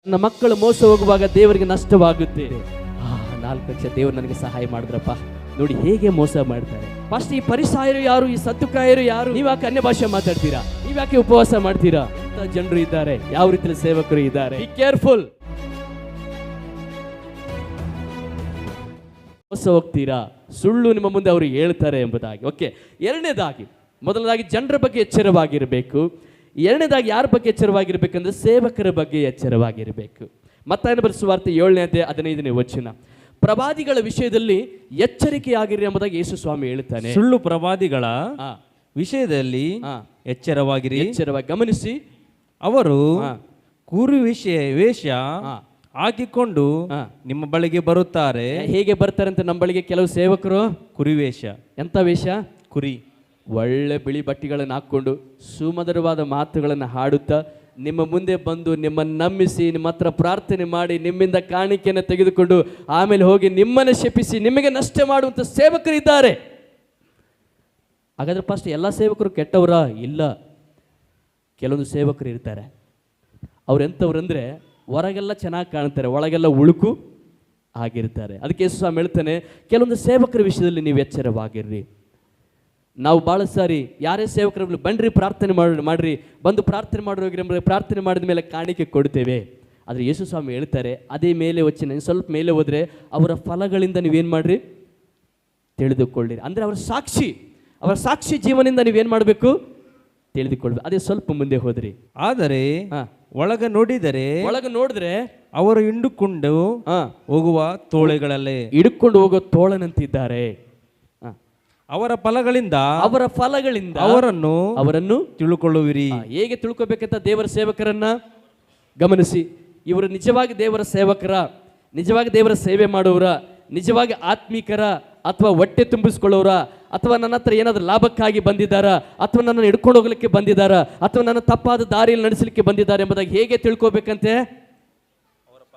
ನನ್ನ ಮಕ್ಕಳು ಮೋಸ ಹೋಗುವಾಗ ದೇವರಿಗೆ ನಷ್ಟವಾಗುತ್ತೆ. 4 ಲಕ್ಷ ದೇವರು ನನಗೆ ಸಹಾಯ ಮಾಡಿದ್ರಪ್ಪ. ನೋಡಿ ಹೇಗೆ ಮೋಸ ಮಾಡ್ತಾರೆ. ಫಸ್ಟ್ ಈ ಪರಿಸಾಯರು ಯಾರು, ಈ ಸತ್ತುಕಾಯರು ಯಾರು? ನೀವ್ಯಾಕೆ ಅನ್ಯ ಭಾಷೆ ಮಾತಾಡ್ತೀರಾ? ನೀವ್ಯಾಕೆ ಉಪವಾಸ ಮಾಡ್ತೀರಾ? ಅಂತ ಜನರು ಇದ್ದಾರೆ, ಯಾವ ರೀತಿಯ ಸೇವಕರು ಇದ್ದಾರೆ. Be careful. ಮೋಸ ಹೋಗ್ತೀರಾ, ಸುಳ್ಳು ನಿಮ್ಮ ಮುಂದೆ ಅವರು ಹೇಳ್ತಾರೆ ಎಂಬುದಾಗಿ. ಓಕೆ, ಎರಡನೇದಾಗಿ, ಮೊದಲದಾಗಿ ಜನರ ಬಗ್ಗೆ ಎಚ್ಚರವಾಗಿರಬೇಕು. ಎರಡನೇದಾಗಿ ಯಾರ ಬಗ್ಗೆ ಎಚ್ಚರವಾಗಿರ್ಬೇಕಂದ್ರೆ ಸೇವಕರ ಬಗ್ಗೆ ಎಚ್ಚರವಾಗಿರಬೇಕು. ಮತ್ತಾಯನ ಬರೆದ ಸುವಾರ್ತೆ 7ನೇ ಅಧ್ಯಾಯ 15ನೇ ವಚನ, ಪ್ರವಾದಿಗಳ ವಿಷಯದಲ್ಲಿ ಎಚ್ಚರಿಕೆಯಾಗಿರಿ ಎಂಬುದಾಗಿ ಯೇಸು ಸ್ವಾಮಿ ಹೇಳ್ತಾನೆ. ಸುಳ್ಳು ಪ್ರವಾದಿಗಳ ವಿಷಯದಲ್ಲಿ ಎಚ್ಚರವಾಗಿರಿ, ಎಚ್ಚರವಾಗಿ ಗಮನಿಸಿ. ಅವರು ಕುರಿ ವೇಷ ಹಾಕಿಕೊಂಡು ನಿಮ್ಮ ಬಳಿಗೆ ಬರುತ್ತಾರೆ. ಹೇಗೆ ಬರ್ತಾರೆ ಅಂತ ನಮ್ಮ ಬಳಿಗೆ ಕೆಲವು ಸೇವಕರು ಕುರಿ ವೇಷ. ಎಂತ ವೇಷ? ಕುರಿ. ಒಳ್ಳೆ ಬಿಳಿ ಬಟ್ಟೆಗಳನ್ನು ಹಾಕ್ಕೊಂಡು ಸುಮಧುರವಾದ ಮಾತುಗಳನ್ನು ಹಾಡುತ್ತಾ ನಿಮ್ಮ ಮುಂದೆ ಬಂದು ನಿಮ್ಮನ್ನು ನಂಬಿಸಿ ನಿಮ್ಮ ಹತ್ರ ಪ್ರಾರ್ಥನೆ ಮಾಡಿ ನಿಮ್ಮಿಂದ ಕಾಣಿಕೆಯನ್ನು ತೆಗೆದುಕೊಂಡು ಆಮೇಲೆ ಹೋಗಿ ನಿಮ್ಮನ್ನು ಶಪಿಸಿ ನಿಮಗೆ ನಷ್ಟ ಮಾಡುವಂಥ ಸೇವಕರಿದ್ದಾರೆ. ಹಾಗಾದ್ರೆ ಫಸ್ಟ್ ಎಲ್ಲ ಸೇವಕರು ಕೆಟ್ಟವರ? ಇಲ್ಲ, ಕೆಲವೊಂದು ಸೇವಕರು ಇರ್ತಾರೆ. ಅವ್ರು ಎಂಥವ್ರು ಅಂದರೆ ಹೊರಗೆಲ್ಲ ಚೆನ್ನಾಗಿ ಕಾಣ್ತಾರೆ, ಒಳಗೆಲ್ಲ ಉಳುಕು ಆಗಿರ್ತಾರೆ. ಅದಕ್ಕೆ ಯೇಸು ಸ್ವಾಮಿ ಹೇಳ್ತಾನೆ, ಕೆಲವೊಂದು ಸೇವಕರ ವಿಷಯದಲ್ಲಿ ನೀವು ಎಚ್ಚರವಾಗಿರ್ರಿ. ನಾವು ಭಾಳ ಸಾರಿ ಯಾರೇ ಸೇವಕರು ಬನ್ರಿ ಪ್ರಾರ್ಥನೆ ಮಾಡ್ರಿ, ಬಂದು ಪ್ರಾರ್ಥನೆ ಮಾಡೋಗಿರ ಪ್ರಾರ್ಥನೆ ಮಾಡಿದ ಮೇಲೆ ಕಾಣಿಕೆ ಕೊಡ್ತೇವೆ. ಆದರೆ ಯೇಸು ಸ್ವಾಮಿ ಹೇಳ್ತಾರೆ, ಅದೇ ಮೇಲೆ ವಚನ ಸ್ವಲ್ಪ ಮೇಲೆ ಹೋದರೆ ಅವರ ಫಲಗಳಿಂದ ನೀವೇನು ಮಾಡ್ರಿ ತಿಳಿದುಕೊಳ್ಳಿರಿ. ಅಂದರೆ ಅವರ ಸಾಕ್ಷಿ ಜೀವನದಿಂದ ನೀವೇನು ಮಾಡಬೇಕು ತಿಳಿದುಕೊಳ್ಬೇಕು. ಅದೇ ಸ್ವಲ್ಪ ಮುಂದೆ ಹೋದ್ರಿ. ಆದರೆ ಒಳಗೆ ನೋಡಿದರೆ ಅವರು ಹಿಂಡುಕೊಂಡು ಹೋಗುವ ತೋಳೆಗಳಲ್ಲೇ ಹಿಡ್ಕೊಂಡು ಹೋಗೋ ತೋಳನಂತಿದ್ದಾರೆ. ಅವರ ಫಲಗಳಿಂದ ಅವರನ್ನು ತಿಳ್ಕೊಳ್ಳುವಿರಿ. ಹೇಗೆ ತಿಳ್ಕೊಬೇಕಂತ ದೇವರ ಸೇವಕರನ್ನ ಗಮನಿಸಿ. ಇವರು ನಿಜವಾಗಿ ದೇವರ ಸೇವಕರ, ನಿಜವಾಗಿ ದೇವರ ಸೇವೆ ಮಾಡುವರ, ನಿಜವಾಗಿ ಆತ್ಮೀಕರ, ಅಥವಾ ಹೊಟ್ಟೆ ತುಂಬಿಸ್ಕೊಳ್ಳೋರ, ಅಥವಾ ನನ್ನ ಹತ್ರ ಏನಾದರೂ ಲಾಭಕ್ಕಾಗಿ ಬಂದಿದ್ದಾರ, ಅಥವಾ ನನ್ನನ್ನು ಹಿಡ್ಕೊಂಡು ಹೋಗ್ಲಿಕ್ಕೆ ಬಂದಿದ್ದಾರ, ಅಥವಾ ನನ್ನ ತಪ್ಪಾದ ದಾರಿಯಲ್ಲಿ ನಡೆಸಲಿಕ್ಕೆ ಬಂದಿದ್ದಾರೆ ಎಂಬುದಾಗಿ ಹೇಗೆ ತಿಳ್ಕೊಬೇಕಂತೆ?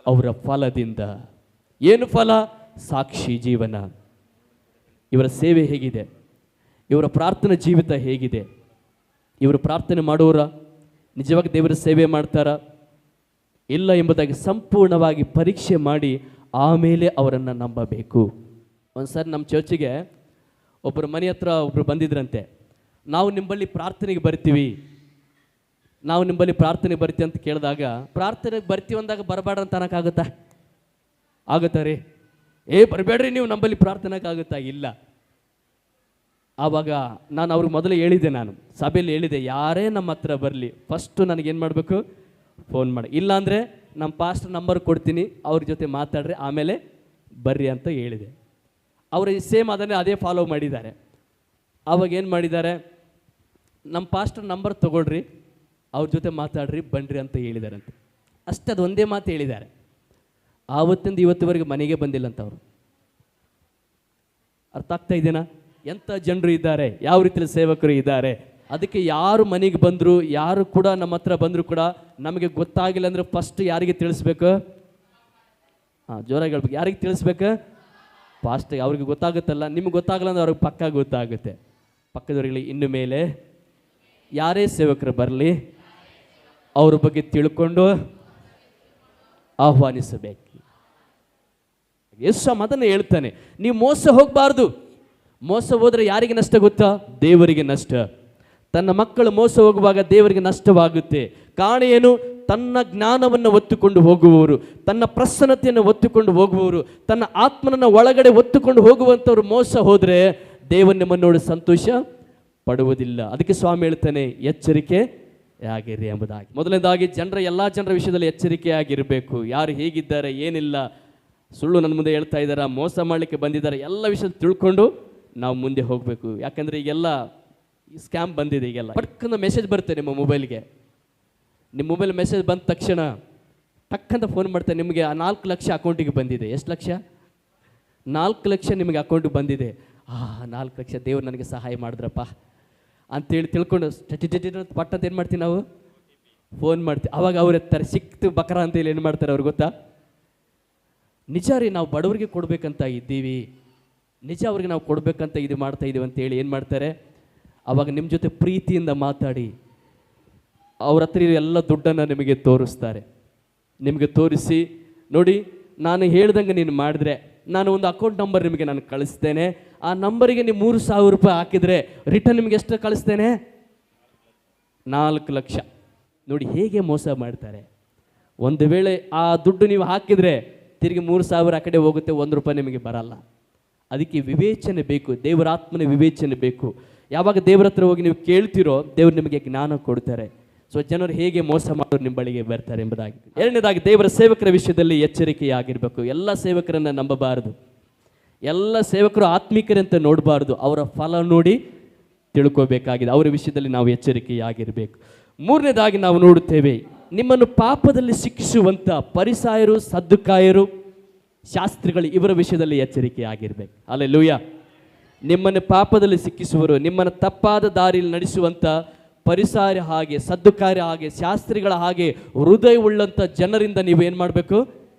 ಅವರ ಫಲದಿಂದ. ಏನು ಫಲ? ಸಾಕ್ಷಿ ಜೀವನ. ಇವರ ಸೇವೆ ಹೇಗಿದೆ, ಇವರ ಪ್ರಾರ್ಥನಾ ಜೀವಿತ ಹೇಗಿದೆ, ಇವರು ಪ್ರಾರ್ಥನೆ ಮಾಡೋರ ನಿಜವಾಗಿ ದೇವರ ಸೇವೆ ಮಾಡ್ತಾರ ಇಲ್ಲ ಎಂಬುದಾಗಿ ಸಂಪೂರ್ಣವಾಗಿ ಪರೀಕ್ಷೆ ಮಾಡಿ ಆಮೇಲೆ ಅವರನ್ನು ನಂಬಬೇಕು. ಒಂದು ಸಾರಿ ನಮ್ಮ ಚರ್ಚಿಗೆ ಒಬ್ಬರು ಮನೆ ಹತ್ರ ಒಬ್ಬರು ಬಂದಿದ್ರಂತೆ. ನಾವು ನಿಂಬಲ್ಲಿ ಪ್ರಾರ್ಥನೆಗೆ ಬರ್ತೀವಿ ಅಂತ ಕೇಳಿದಾಗ, ಪ್ರಾರ್ಥನೆಗೆ ಬರ್ತೀವಿ ಅಂದಾಗ ಬರಬೇಡ ಅಂತ ಅನ್ನೋಕ್ಕಾಗುತ್ತಾ? ಆಗುತ್ತಾ ರೀ? ಬರಬೇಡ್ರಿ ನೀವು ನಂಬಲ್ಲಿ ಪ್ರಾರ್ಥನೆಗಾಗುತ್ತಾ? ಇಲ್ಲ. ಆವಾಗ ನಾನು ಅವ್ರಿಗೆ ಮೊದಲು ಹೇಳಿದ್ದೆ, ನಾನು ಸಭೆಯಲ್ಲಿ ಹೇಳಿದೆ, ಯಾರೇ ನಮ್ಮ ಹತ್ರ ಬರಲಿ ಫಸ್ಟು ನನಗೇನು ಮಾಡಬೇಕು? ಫೋನ್ ಮಾಡಿ. ಇಲ್ಲಾಂದರೆ ನಮ್ಮ ಪಾಸ್ಟರ್ ನಂಬರ್ ಕೊಡ್ತೀನಿ, ಅವ್ರ ಜೊತೆ ಮಾತಾಡ್ರಿ, ಆಮೇಲೆ ಬರ್ರಿ ಅಂತ ಹೇಳಿದೆ. ಅವರು ಸೇಮ್ ಅದನ್ನೇ ಅದೇ ಫಾಲೋ ಮಾಡಿದ್ದಾರೆ. ಆವಾಗ ಏನು ಮಾಡಿದ್ದಾರೆ? ನಮ್ಮ ಪಾಸ್ಟರ್ ನಂಬರ್ ತೊಗೊಳ್ರಿ, ಅವ್ರ ಜೊತೆ ಮಾತಾಡ್ರಿ, ಬನ್ನಿರಿ ಅಂತ ಹೇಳಿದಾರಂತೆ. ಅಷ್ಟೇ, ಅದು ಒಂದೇ ಮಾತು ಹೇಳಿದ್ದಾರೆ. ಆವತ್ತಿಂದ ಇವತ್ತುವರೆಗೆ ಮನೆಗೆ ಬಂದಿಲ್ಲ ಅಂತ ಅವರು. ಅರ್ಥ ಆಗ್ತಾ ಇದೆನಾ? ಎಂಥ ಜನರು ಇದ್ದಾರೆ, ಯಾವ ರೀತಿಯ ಸೇವಕರು ಇದ್ದಾರೆ. ಅದಕ್ಕೆ ಯಾರು ಮನೆಗೆ ಬಂದರು, ಯಾರು ಕೂಡ ನಮ್ಮ ಹತ್ರ ಬಂದರೂ ಕೂಡ ನಮಗೆ ಗೊತ್ತಾಗಿಲ್ಲ ಅಂದರೆ ಫಸ್ಟ್ ಯಾರಿಗೆ ತಿಳಿಸ್ಬೇಕು? ಜೋರಾಗಿ ಹೇಳ್ಬೇಕು. ಯಾರಿಗೆ ತಿಳಿಸ್ಬೇಕು? ಫಾಸ್ಟಾಗಿ ಅವ್ರಿಗೆ ಗೊತ್ತಾಗುತ್ತಲ್ಲ. ನಿಮ್ಗೆ ಗೊತ್ತಾಗಲ್ಲ ಅಂದ್ರೆ ಅವ್ರಿಗೆ ಪಕ್ಕ ಗೊತ್ತಾಗುತ್ತೆ. ಪಕ್ಕದವ್ರಿಗೆ ಇನ್ನು ಮೇಲೆ ಯಾರೇ ಸೇವಕರು ಬರಲಿ ಅವ್ರ ಬಗ್ಗೆ ತಿಳ್ಕೊಂಡು ಆಹ್ವಾನಿಸಬೇಕು. ಯೇಸು ಅದನ್ನು ಹೇಳ್ತಾನೆ, ನೀವು ಮೋಸ ಹೋಗಬಾರ್ದು. ಮೋಸ ಹೋದರೆ ಯಾರಿಗೆ ನಷ್ಟ ಗೊತ್ತಾ? ದೇವರಿಗೆ ನಷ್ಟ. ತನ್ನ ಮಕ್ಕಳು ಮೋಸ ಹೋಗುವಾಗ ದೇವರಿಗೆ ನಷ್ಟವಾಗುತ್ತೆ. ಕಾರಣ ಏನು? ತನ್ನ ಜ್ಞಾನವನ್ನು ಒತ್ತುಕೊಂಡು ಹೋಗುವವರು, ತನ್ನ ಪ್ರಸನ್ನತೆಯನ್ನು ಒತ್ತುಕೊಂಡು ಹೋಗುವವರು, ತನ್ನ ಆತ್ಮನನ್ನು ಒಳಗಡೆ ಒತ್ತುಕೊಂಡು ಹೋಗುವಂಥವ್ರು ಮೋಸ ಹೋದರೆ ದೇವರು ನಿಮ್ಮನ್ನು ನೋಡಿ ಸಂತೋಷ ಪಡುವುದಿಲ್ಲ. ಅದಕ್ಕೆ ಸ್ವಾಮಿ ಹೇಳ್ತಾನೆ, ಎಚ್ಚರಿಕೆ ಆಗಿರಿ ಎಂಬುದಾಗಿ. ಮೊದಲನೇದಾಗಿ ಎಲ್ಲ ಜನರ ವಿಷಯದಲ್ಲಿ ಎಚ್ಚರಿಕೆಯಾಗಿರಬೇಕು. ಯಾರು ಹೇಗಿದ್ದಾರೆ, ಏನಿಲ್ಲ, ಸುಳ್ಳು ನನ್ನ ಮುಂದೆ ಹೇಳ್ತಾ ಇದ್ದಾರೆ, ಮೋಸ ಮಾಡಲಿಕ್ಕೆ ಬಂದಿದ್ದಾರೆ, ಎಲ್ಲ ವಿಷಯ ತಿಳ್ಕೊಂಡು ನಾವು ಮುಂದೆ ಹೋಗಬೇಕು. ಯಾಕಂದರೆ ಈಗೆಲ್ಲ ಸ್ಕ್ಯಾಮ್ ಬಂದಿದೆ. ಈಗೆಲ್ಲ ಪಟ್ಕಂತ ಮೆಸೇಜ್ ಬರುತ್ತೆ ನಿಮ್ಮ ಮೊಬೈಲ್ಗೆ. ನಿಮ್ಮ ಮೊಬೈಲ್ ಮೆಸೇಜ್ ಬಂದ ತಕ್ಷಣ ಟಕ್ಕಂತ ಫೋನ್ ಮಾಡ್ತಾರೆ, ನಿಮಗೆ 4 ಲಕ್ಷ ಅಕೌಂಟಿಗೆ ಬಂದಿದೆ. ಎಷ್ಟು ಲಕ್ಷ? 4 ಲಕ್ಷ ನಿಮಗೆ ಅಕೌಂಟಿಗೆ ಬಂದಿದೆ. 4 ಲಕ್ಷ ದೇವ್ರು ನನಗೆ ಸಹಾಯ ಮಾಡಿದ್ರಪ್ಪ ಅಂತೇಳಿ ತಿಳ್ಕೊಂಡು ಪಟ್ಟ ಅಂತ ಏನು ಮಾಡ್ತೀವಿ ನಾವು? ಫೋನ್ ಮಾಡ್ತೀವಿ. ಅವಾಗ ಅವ್ರು ಎತ್ತಾರೆ, ಸಿಕ್ತು ಬಕರ ಅಂತೇಳಿ ಏನು ಮಾಡ್ತಾರೆ ಅವ್ರಿಗೆ ಗೊತ್ತಾ? ನಿಜ ರೀ, ನಾವು ಬಡವರಿಗೆ ಕೊಡಬೇಕಂತ ಇದ್ದೀವಿ, ನಿಜ ಅವ್ರಿಗೆ ನಾವು ಕೊಡಬೇಕಂತ ಇದು ಮಾಡ್ತಾ ಇದ್ದೀವಿ ಅಂತೇಳಿ ಏನು ಮಾಡ್ತಾರೆ? ಆವಾಗ ನಿಮ್ಮ ಜೊತೆ ಪ್ರೀತಿಯಿಂದ ಮಾತಾಡಿ ಅವ್ರ ಹತ್ರ ಎಲ್ಲ ದುಡ್ಡನ್ನು ನಿಮಗೆ ತೋರಿಸ್ತಾರೆ. ನಿಮಗೆ ತೋರಿಸಿ, ನೋಡಿ ನಾನು ಹೇಳ್ದಂಗೆ ನೀನು ಮಾಡಿದ್ರೆ ನಾನು ಒಂದು ಅಕೌಂಟ್ ನಂಬರ್ ನಿಮಗೆ ನಾನು ಕಳಿಸ್ತೇನೆ, ಆ ನಂಬರಿಗೆ ನೀವು 3,000 ರೂಪಾಯಿ ಹಾಕಿದರೆ ರಿಟರ್ನ್ ನಿಮಗೆ ಎಷ್ಟು ಕಳಿಸ್ತೇನೆ? 4 ಲಕ್ಷ. ನೋಡಿ ಹೇಗೆ ಮೋಸ ಮಾಡ್ತಾರೆ. ಒಂದು ವೇಳೆ ಆ ದುಡ್ಡು ನೀವು ಹಾಕಿದರೆ ತಿರುಗಿ 3,000 ಆ ಕಡೆ ಹೋಗುತ್ತೆ, 1 ರೂಪಾಯಿ ನಿಮಗೆ ಬರಲ್ಲ. ಅದಕ್ಕೆ ವಿವೇಚನೆ ಬೇಕು, ದೇವರ ಆತ್ಮನ ವಿವೇಚನೆ ಬೇಕು. ಯಾವಾಗ ದೇವರ ಹತ್ರ ಹೋಗಿ ನೀವು ಕೇಳ್ತಿರೋ ದೇವರು ನಿಮಗೆ ಜ್ಞಾನ ಕೊಡ್ತಾರೆ. ಸೊ ಜನರು ಹೇಗೆ ಮೋಸ ಮಾಡೋರು ನಿಮ್ಮ ಬಳಿಗೆ ಬರ್ತಾರೆ ಎಂಬುದಾಗಿ. ಎರಡನೇದಾಗಿ ದೇವರ ಸೇವಕರ ವಿಷಯದಲ್ಲಿ ಎಚ್ಚರಿಕೆಯಾಗಿರಬೇಕು. ಎಲ್ಲ ಸೇವಕರನ್ನು ನಂಬಬಾರದು, ಎಲ್ಲ ಸೇವಕರು ಆತ್ಮಿಕರಂತ ನೋಡಬಾರ್ದು, ಅವರ ಫಲ ನೋಡಿ ತಿಳ್ಕೋಬೇಕಾಗಿದೆ. ಅವರ ವಿಷಯದಲ್ಲಿ ನಾವು ಎಚ್ಚರಿಕೆಯಾಗಿರಬೇಕು. ಮೂರನೇದಾಗಿ ನಾವು ನೋಡುತ್ತೇವೆ, ನಿಮ್ಮನ್ನು ಪಾಪದಲ್ಲಿ ಶಿಕ್ಷಿಸುವಂಥ ಪರಿಸಾಯರು, ಸದ್ದುಕಾಯರು, ಶಾಸ್ತ್ರಿಗಳು, ಇವರ ವಿಷಯದಲ್ಲಿ ಎಚ್ಚರಿಕೆಯಾಗಿರ್ಬೇಕು. ಹಲ್ಲೆಲೂಯ. ನಿಮ್ಮನ್ನು ಪಾಪದಲ್ಲಿ ಸಿಕ್ಕಿಸುವರು, ನಿಮ್ಮನ್ನು ತಪ್ಪಾದ ದಾರಿಯಲ್ಲಿ ನಡೆಸುವಂಥ ಪರಿಸಾರ ಹಾಗೆ, ಸದ್ದುಕಾರ್ಯ ಹಾಗೆ, ಶಾಸ್ತ್ರಿಗಳ ಹಾಗೆ ಹೃದಯವುಳ್ಳಂಥ ಜನರಿಂದ ನೀವು ಏನು ಮಾಡಬೇಕು?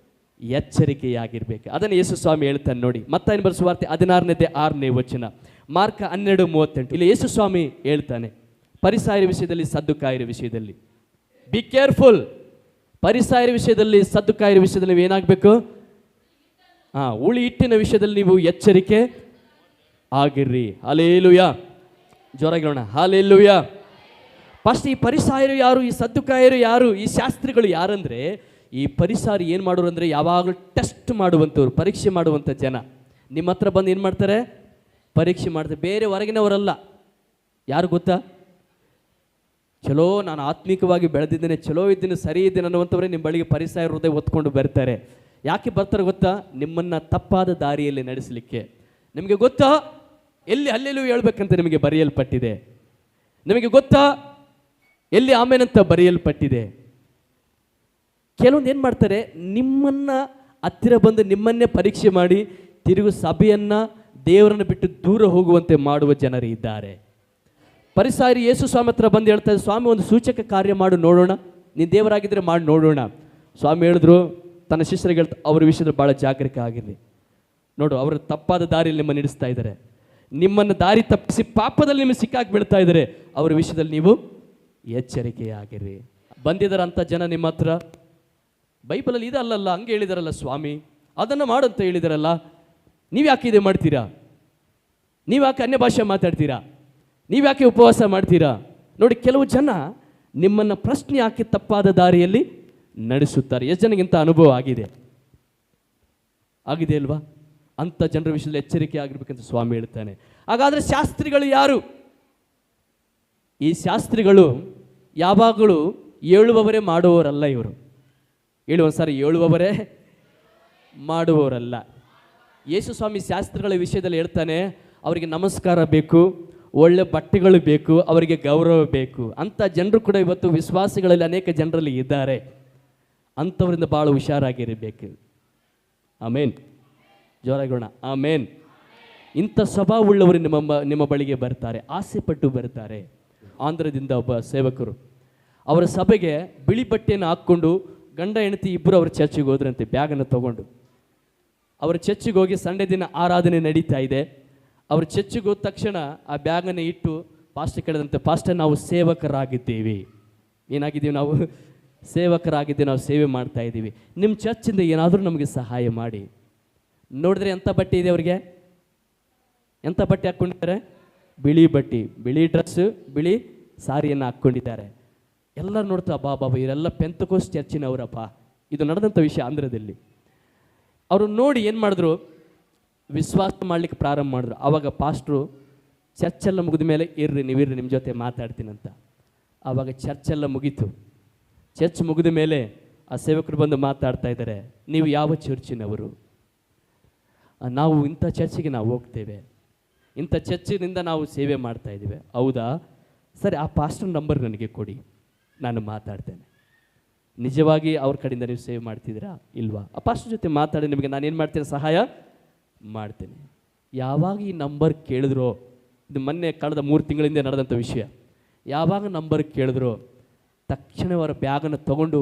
ಎಚ್ಚರಿಕೆಯಾಗಿರ್ಬೇಕು. ಅದನ್ನು ಯೇಸು ಸ್ವಾಮಿ ಹೇಳ್ತಾನೆ ನೋಡಿ, ಮತ್ತಾಯನ ಬರೆದ ಸುವಾರ್ತೆ 16ನೇ ವಚನ, ಮಾರ್ಕ 12:38. ಇಲ್ಲಿ ಯೇಸು ಸ್ವಾಮಿ ಹೇಳ್ತಾನೆ ಪರಿಸಾಯರ ವಿಷಯದಲ್ಲಿ, ಸದ್ದುಕಾಯರ ವಿಷಯದಲ್ಲಿ ಬಿ ಕೇರ್ಫುಲ್. ಪರಿಸಾಯರ ವಿಷಯದಲ್ಲಿ, ಸದ್ದುಕಾಯರ ವಿಷಯದಲ್ಲಿ ನೀವು ಏನಾಗಬೇಕು? ಹುಳಿ ಹಿಟ್ಟಿನ ವಿಷಯದಲ್ಲಿ ನೀವು ಎಚ್ಚರಿಕೆ ಆಗಿರ್ರಿ. ಹಲ್ಲೆಲೂಯ. ಜೋರಾಗಿ ಹೇಳೋಣ, ಹಲ್ಲೆಲೂಯ. ಫಸ್ಟ್ ಈ ಪರಿಸಾಯರು ಯಾರು, ಈ ಸದ್ದುಕಾಯರು ಯಾರು, ಈ ಶಾಸ್ತ್ರಿಗಳು ಯಾರಂದರೆ, ಈ ಪರಿಸಾರಿ ಏನು ಮಾಡೋರು ಅಂದರೆ ಯಾವಾಗಲೂ ಟೆಸ್ಟ್ ಮಾಡುವಂಥವ್ರು, ಪರೀಕ್ಷೆ ಮಾಡುವಂಥ ಜನ. ನಿಮ್ಮ ಹತ್ರ ಬಂದು ಏನು ಮಾಡ್ತಾರೆ? ಪರೀಕ್ಷೆ ಮಾಡ್ತಾರೆ. ಬೇರೆ ಹೊರಗಿನವರಲ್ಲ. ಯಾರು ಗೊತ್ತಾ? ಚಲೋ ನಾನು ಆತ್ಮಿಕವಾಗಿ ಬೆಳೆದಿದ್ದೇನೆ, ಚಲೋ ಇದ್ದೇನೆ, ಸರಿ ಇದ್ದೇನೆ ಅನ್ನುವಂಥವ್ರೆ ನಿಮ್ಮ ಬಳಿಗೆ ಪರಿಸಾಯರ ಹೃದಯ ಹೊತ್ಕೊಂಡು ಬರ್ತಾರೆ. ಯಾಕೆ ಬರ್ತಾರೆ ಗೊತ್ತಾ? ನಿಮ್ಮನ್ನು ತಪ್ಪಾದ ದಾರಿಯಲ್ಲಿ ನಡೆಸಲಿಕ್ಕೆ. ನಿಮಗೆ ಗೊತ್ತಾ ಎಲ್ಲಿ ಹಲ್ಲೆಲೂಯಾ ಹೇಳ್ಬೇಕಂತ ನಿಮಗೆ ಬರೆಯಲ್ಪಟ್ಟಿದೆ? ನಿಮಗೆ ಗೊತ್ತಾ ಎಲ್ಲಿ ಆಮೇನಂತ ಬರೆಯಲ್ಪಟ್ಟಿದೆ? ಕೆಲವೊಂದು ಏನು ಮಾಡ್ತಾರೆ, ನಿಮ್ಮನ್ನು ಹತ್ತಿರ ಬಂದು ನಿಮ್ಮನ್ನೇ ಪರೀಕ್ಷೆ ಮಾಡಿ ತಿರುಗು ಸಭೆಯನ್ನು, ದೇವರನ್ನು ಬಿಟ್ಟು ದೂರ ಹೋಗುವಂತೆ ಮಾಡುವ ಜನರು ಇದ್ದಾರೆ. ಪರಿಸಾಯರು ಯೇಸು ಸ್ವಾಮಿ ಹತ್ರ ಬಂದು ಹೇಳ್ತಾರೆ, ಸ್ವಾಮಿ ಒಂದು ಸೂಚಕ ಕಾರ್ಯ ಮಾಡು ನೋಡೋಣ, ನೀನು ದೇವರಾಗಿದ್ದರೆ ಮಾಡಿ ನೋಡೋಣ. ಸ್ವಾಮಿ ಹೇಳಿದ್ರು ತನ್ನ ಶಿಷ್ಯರಿಗೆ ಹೇಳ್ತಾ, ಅವ್ರ ವಿಷಯದಲ್ಲಿ ಭಾಳ ಜಾಗರೂಕ ಆಗಿರ್ರಿ. ನೋಡು, ಅವರು ತಪ್ಪಾದ ದಾರಿಯಲ್ಲಿ ನಿಮ್ಮನ್ನು ನಡೆಸ್ತಾ ಇದ್ದಾರೆ, ನಿಮ್ಮನ್ನು ದಾರಿ ತಪ್ಪಿಸಿ ಪಾಪದಲ್ಲಿ ನಿಮಗೆ ಸಿಕ್ಕಾಕಿ ಬೀಳ್ತಾ ಇದ್ದಾರೆ. ಅವರ ವಿಷಯದಲ್ಲಿ ನೀವು ಎಚ್ಚರಿಕೆಯಾಗಿರ್ರಿ. ಬಂದಿದ್ದಾರೆ ಅಂಥ ಜನ ನಿಮ್ಮ ಹತ್ರ, ಬೈಬಲಲ್ಲಿ ಇದೆ ಅಲ್ಲಲ್ಲ, ಹಂಗೆ ಹೇಳಿದಾರಲ್ಲ ಸ್ವಾಮಿ, ಅದನ್ನು ಮಾಡಂತ ಹೇಳಿದಾರಲ್ಲ, ನೀವು ಯಾಕೆ ಇದೆ ಮಾಡ್ತೀರಾ? ನೀವು ಯಾಕೆ ಅನ್ಯ ಭಾಷೆ ಮಾತಾಡ್ತೀರಾ? ನೀವು ಯಾಕೆ ಉಪವಾಸ ಮಾಡ್ತೀರಾ? ನೋಡಿ, ಕೆಲವು ಜನ ನಿಮ್ಮನ್ನು ಪ್ರಶ್ನೆ ಹಾಕಿ ತಪ್ಪಾದ ದಾರಿಯಲ್ಲಿ ನಡೆಸುತ್ತಾರೆ. ಎಷ್ಟು ಜನಗಿಂತ ಅನುಭವ ಆಗಿದೆ ಅಲ್ವಾ? ಅಂಥ ಜನರ ವಿಷಯದಲ್ಲಿ ಎಚ್ಚರಿಕೆ ಆಗಿರ್ಬೇಕಂತ ಸ್ವಾಮಿ ಹೇಳ್ತಾನೆ. ಹಾಗಾದರೆ ಶಾಸ್ತ್ರಿಗಳು ಯಾರು? ಈ ಶಾಸ್ತ್ರಿಗಳು ಯಾವಾಗಲೂ ಹೇಳುವವರೇ ಮಾಡುವವರಲ್ಲ. ಇವರು ಹೇಳುವೊಂದ್ಸಾರಿ ಹೇಳುವವರೇ ಮಾಡುವವರಲ್ಲ. ಯೇಸು ಸ್ವಾಮಿ ಶಾಸ್ತ್ರಿಗಳ ವಿಷಯದಲ್ಲಿ ಹೇಳ್ತಾನೆ, ಅವರಿಗೆ ನಮಸ್ಕಾರ ಬೇಕು, ಒಳ್ಳೆ ಬಟ್ಟೆಗಳು ಬೇಕು, ಅವರಿಗೆ ಗೌರವ ಬೇಕು. ಅಂಥ ಜನರು ಕೂಡ ಇವತ್ತು ವಿಶ್ವಾಸಿಗಳಲ್ಲಿ ಅನೇಕ ಜನರಲ್ಲಿ ಇದ್ದಾರೆ. ಅಂಥವರಿಂದ ಭಾಳ ಹುಷಾರಾಗಿರಬೇಕು. ಆಮೇನ್. ಜೋರಾಗೋಣ, ಆಮೇನ್. ಇಂಥ ಸ್ವಭಾವವುಳ್ಳವರು ನಿಮ್ಮ ಬಳಿಗೆ ಬರ್ತಾರೆ, ಆಸೆ ಪಟ್ಟು ಬರ್ತಾರೆ. ಆಂಧ್ರದಿಂದ ಒಬ್ಬ ಸೇವಕರು ಅವರ ಸಭೆಗೆ ಬಿಳಿ ಬಟ್ಟೆಯನ್ನು ಹಾಕ್ಕೊಂಡು ಗಂಡ ಹೆಂಡತಿ ಇಬ್ಬರು ಅವ್ರ ಚರ್ಚಿಗೆ ಹೋದ್ರಂತೆ, ಬ್ಯಾಗನ್ನು ತಗೊಂಡು. ಅವರ ಚರ್ಚಿಗೆ ಹೋಗಿ ಸಂಡೇ ದಿನ ಆರಾಧನೆ ನಡೀತಾ ಇದೆ. ಅವ್ರ ಚರ್ಚಿಗೆ ಹೋದ ತಕ್ಷಣ ಆ ಬ್ಯಾಗನ್ನು ಇಟ್ಟು ಪಾಸ್ಟರ್ ಕೇಳಿದಂತೆ, ಪಾಸ್ಟರ್ ನಾವು ಸೇವಕರಾಗಿದ್ದೀವಿ. ಏನಾಗಿದ್ದೀವಿ? ನಾವು ಸೇವಕರಾಗಿದ್ದೀವಿ, ನಾವು ಸೇವೆ ಮಾಡ್ತಾ ಇದ್ದೀವಿ. ನಿಮ್ಮ ಚರ್ಚಿಂದ ಏನಾದರೂ ನಮಗೆ ಸಹಾಯ ಮಾಡಿ. ನೋಡಿದ್ರೆ ಎಂಥ ಬಟ್ಟೆ ಇದೆ ಅವ್ರಿಗೆ? ಎಂಥ ಬಟ್ಟೆ ಹಾಕ್ಕೊಂಡಿದ್ದಾರೆ? ಬಿಳಿ ಬಟ್ಟೆ, ಬಿಳಿ ಡ್ರೆಸ್ಸು, ಬಿಳಿ ಸಾರಿಯನ್ನು ಹಾಕ್ಕೊಂಡಿದ್ದಾರೆ. ಎಲ್ಲರೂ ನೋಡ್ತಾ, ಬಾಬಾ ಇವರೆಲ್ಲ ಪೆಂತಕೋಸ್ಟ್ ಚರ್ಚಿನವರಪ್ಪ. ಇದು ನಡೆದಂಥ ವಿಷಯ ಆಂಧ್ರದಲ್ಲಿ. ಅವರು ನೋಡಿ ಏನು ಮಾಡಿದ್ರು, ವಿಶ್ವಾಸ ಮಾಡಲಿಕ್ಕೆ ಪ್ರಾರಂಭ ಮಾಡಿದ್ರು. ಆವಾಗ ಪಾಸ್ಟ್ರು ಚರ್ಚೆಲ್ಲ ಮುಗಿದ ಮೇಲೆ ನೀವಿರ್ರಿ ನಿಮ್ಮ ಜೊತೆ ಮಾತಾಡ್ತೀನಂತ. ಆವಾಗ ಚರ್ಚೆಲ್ಲ ಮುಗೀತು. ಚರ್ಚ್ ಮುಗಿದ ಮೇಲೆ ಆ ಸೇವಕರು ಬಂದು ಮಾತಾಡ್ತಾ ಇದ್ದಾರೆ, ನೀವು ಯಾವ ಚರ್ಚಿನವರು? ನಾವು ಇಂಥ ಚರ್ಚಿಗೆ ನಾವು ಹೋಗ್ತೇವೆ, ಇಂಥ ಚರ್ಚಿನಿಂದ ನಾವು ಸೇವೆ ಮಾಡ್ತಾ ಇದ್ದೀವಿ. ಹೌದಾ? ಸರಿ, ಆ ಪಾಸ್ಟರ್ ನಂಬರ್ ನನಗೆ ಕೊಡಿ, ನಾನು ಮಾತಾಡ್ತೇನೆ. ನಿಜವಾಗಿ ಅವ್ರ ಕಡೆಯಿಂದ ನೀವು ಸೇವೆ ಮಾಡ್ತಿದ್ದೀರಾ ಇಲ್ವಾ? ಆ ಪಾಸ್ಟರ್ ಜೊತೆ ಮಾತಾಡಿ, ನಿಮಗೆ ನಾನೇನು ಮಾಡ್ತೇನೆ? ಸಹಾಯ ಮಾಡ್ತೇನೆ. ಯಾವಾಗ ಈ ನಂಬರ್ ಕೇಳಿದ್ರೋ, ಇದು ಮೊನ್ನೆ ಕಳೆದ 3 ತಿಂಗಳಿಂದ ನಡೆದಂಥ ವಿಷಯ. ಯಾವಾಗ ನಂಬರ್ ಕೇಳಿದ್ರೋ ತಕ್ಷಣ ಅವರ ಬ್ಯಾಗನ್ನು ತೊಗೊಂಡು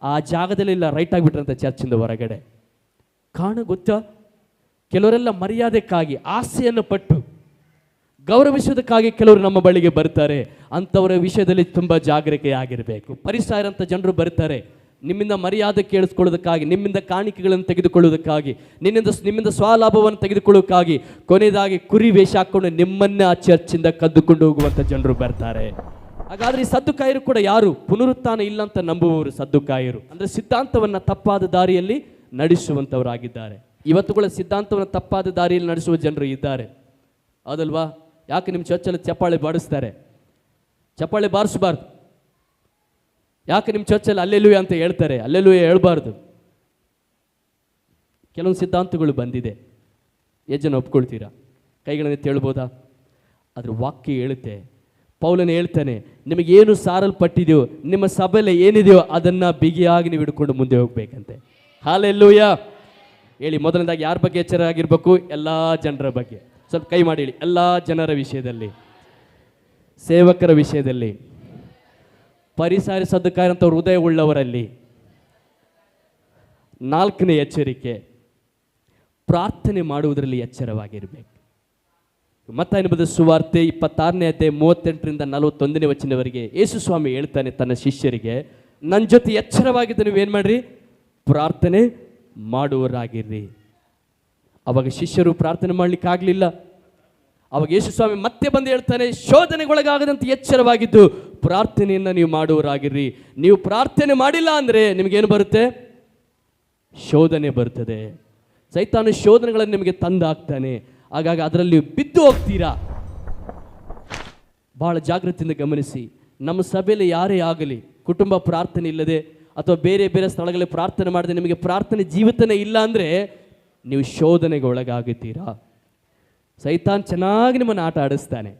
ಆ ಜಾಗದಲ್ಲೆಲ್ಲ ರೈಟ್ ಆಗಿಬಿಟ್ರಂಥ ಚರ್ಚಿಂದ ಹೊರಗಡೆ. ಕಾರಣ ಗೊತ್ತಾ? ಕೆಲವರೆಲ್ಲ ಮರ್ಯಾದೆಕ್ಕಾಗಿ, ಆಸೆಯನ್ನು ಪಟ್ಟು, ಗೌರವಿಸೋದಕ್ಕಾಗಿ ಕೆಲವರು ನಮ್ಮ ಬಳಿಗೆ ಬರ್ತಾರೆ. ಅಂಥವರ ವಿಷಯದಲ್ಲಿ ತುಂಬ ಜಾಗರೂಕತೆಯಾಗಿರಬೇಕು. ಪರಿಸಾಯರಂಥ ಜನರು ಬರ್ತಾರೆ, ನಿಮ್ಮಿಂದ ಮರ್ಯಾದೆ ಕೇಳಿಸ್ಕೊಳ್ಳೋದಕ್ಕಾಗಿ, ನಿಮ್ಮಿಂದ ಕಾಣಿಕೆಗಳನ್ನು ತೆಗೆದುಕೊಳ್ಳುವುದಕ್ಕಾಗಿ, ನಿಮ್ಮಿಂದ ಸ್ವಲಾಭವನ್ನು ತೆಗೆದುಕೊಳ್ಳೋದಕ್ಕಾಗಿ, ಕೊನೆಯದಾಗಿ ಕುರಿ ವೇಷ ಹಾಕ್ಕೊಂಡು ನಿಮ್ಮನ್ನೇ ಆ ಚರ್ಚಿಂದ ಕದ್ದುಕೊಂಡು ಹೋಗುವಂಥ ಜನರು ಬರ್ತಾರೆ. ಹಾಗಾದ್ರೆ ಈ ಸದ್ದುಕಾಯರು ಕೂಡ ಯಾರು? ಪುನರುತ್ಥಾನ ಇಲ್ಲ ಅಂತ ನಂಬುವವರು ಸದ್ದುಕಾಯರು. ಅಂದರೆ ಸಿದ್ಧಾಂತವನ್ನು ತಪ್ಪಾದ ದಾರಿಯಲ್ಲಿ ನಡೆಸುವಂಥವರಾಗಿದ್ದಾರೆ. ಇವತ್ತು ಕೂಡ ಸಿದ್ಧಾಂತವನ್ನು ತಪ್ಪಾದ ದಾರಿಯಲ್ಲಿ ನಡೆಸುವ ಜನರು ಇದ್ದಾರೆ, ಹೌದಲ್ವಾ? ಯಾಕೆ ನಿಮ್ಮ ಚರ್ಚಲ್ಲಿ ಚಪ್ಪಾಳೆ ಬಾರಿಸ್ತಾರೆ? ಚಪ್ಪಾಳೆ ಬಾರಿಸಬಾರ್ದು. ಯಾಕೆ ನಿಮ್ಮ ಚರ್ಚಲ್ಲಿ ಅಲ್ಲೆಲ್ಲೂಯ ಅಂತ ಹೇಳ್ತಾರೆ? ಅಲ್ಲೆಲ್ಲೂಯ ಹೇಳ್ಬಾರ್ದು. ಕೆಲವೊಂದು ಸಿದ್ಧಾಂತಗಳು ಬಂದಿದೆ, ಎಷ್ಟು ಜನ ಒಪ್ಕೊಳ್ತೀರಾ? ಕೈಗಳನ್ನು ಹೇಳ್ಬೋದಾ? ಅದ್ರ ವಾಕ್ಯ ಹೇಳುತ್ತೆ, ಪೌಲನು ಹೇಳ್ತಾನೆ, ನಿಮಗೇನು ಸಾರಲ್ಪಟ್ಟಿದೆಯೋ, ನಿಮ್ಮ ಸಭೆಯಲ್ಲಿ ಏನಿದೆಯೋ ಅದನ್ನು ಬಿಗಿಯಾಗಿ ನೀವು ಹಿಡ್ಕೊಂಡು ಮುಂದೆ ಹೋಗ್ಬೇಕಂತೆ. ಹಲ್ಲೆಲೂಯ ಹೇಳಿ. ಮೊದಲನೇದಾಗಿ ಯಾರ ಬಗ್ಗೆ ಎಚ್ಚರ ಆಗಿರ್ಬೇಕು? ಎಲ್ಲ ಜನರ ಬಗ್ಗೆ. ಸ್ವಲ್ಪ ಕೈ ಮಾಡಿ ಹೇಳಿ. ಎಲ್ಲ ಜನರ ವಿಷಯದಲ್ಲಿ, ಸೇವಕರ ವಿಷಯದಲ್ಲಿ, ಪರಿಸಾರಿ ಸದ್ದುಕಾಯರಂಥ ಹೃದಯ ಉಳ್ಳವರಲ್ಲಿ. ನಾಲ್ಕನೇ ಎಚ್ಚರಿಕೆ, ಪ್ರಾರ್ಥನೆ ಮಾಡುವುದರಲ್ಲಿ ಎಚ್ಚರವಾಗಿರಬೇಕು. ಮತ್ತಾಯನ ಬರೆದ ಸುವಾರ್ತೆ 26ನೇ ಅಧ್ಯಾಯ 38ರಿಂದ 41ನೇ ವಚನವರೆಗೆ ಯೇಸು ಸ್ವಾಮಿ ಹೇಳ್ತಾನೆ ತನ್ನ ಶಿಷ್ಯರಿಗೆ, ನನ್ನ ಜೊತೆ ಎಚ್ಚರವಾಗಿದ್ದ ನೀವೇನು ಮಾಡ್ರಿ? ಪ್ರಾರ್ಥನೆ ಮಾಡುವರಾಗಿರ್ರಿ. ಅವಾಗ ಶಿಷ್ಯರು ಪ್ರಾರ್ಥನೆ ಮಾಡಲಿಕ್ಕಾಗಲಿಲ್ಲ. ಅವಾಗ ಯೇಸು ಸ್ವಾಮಿ ಮತ್ತೆ ಬಂದು ಹೇಳ್ತಾನೆ, ಶೋಧನೆಗೊಳಗಾಗದಂತೆ ಎಚ್ಚರವಾಗಿದ್ದು ಪ್ರಾರ್ಥನೆಯನ್ನು ನೀವು ಮಾಡುವರಾಗಿರ್ರಿ. ನೀವು ಪ್ರಾರ್ಥನೆ ಮಾಡಿಲ್ಲ ಅಂದರೆ ನಿಮಗೇನು ಬರುತ್ತೆ? ಶೋಧನೆ ಬರ್ತದೆ. ಸೈತಾನ ಶೋಧನೆಗಳನ್ನು ನಿಮಗೆ ತಂದಾಕ್ತಾನೆ. ಹಾಗಾಗಿ ಅದರಲ್ಲಿ ಬಿದ್ದು ಹೋಗ್ತೀರಾ. ಬಹಳ ಜಾಗೃತಿಯಿಂದ ಗಮನಿಸಿ. ನಮ್ಮ ಸಭೆಯಲ್ಲಿ ಯಾರೇ ಆಗಲಿ, ಕುಟುಂಬ ಪ್ರಾರ್ಥನೆ ಇಲ್ಲದೆ ಅಥವಾ ಬೇರೆ ಬೇರೆ ಸ್ಥಳಗಳಲ್ಲಿ ಪ್ರಾರ್ಥನೆ ಮಾಡದೆ ನಿಮಗೆ ಪ್ರಾರ್ಥನೆ ಜೀವಿತನೇ ಇಲ್ಲ ಅಂದರೆ ನೀವು ಶೋಧನೆಗೆ ಒಳಗಾಗುತ್ತೀರಾ. ಸೈತಾನ್ ಚೆನ್ನಾಗಿ ನಿಮ್ಮನ್ನು ಆಟ ಆಡಿಸ್ತಾನೆ.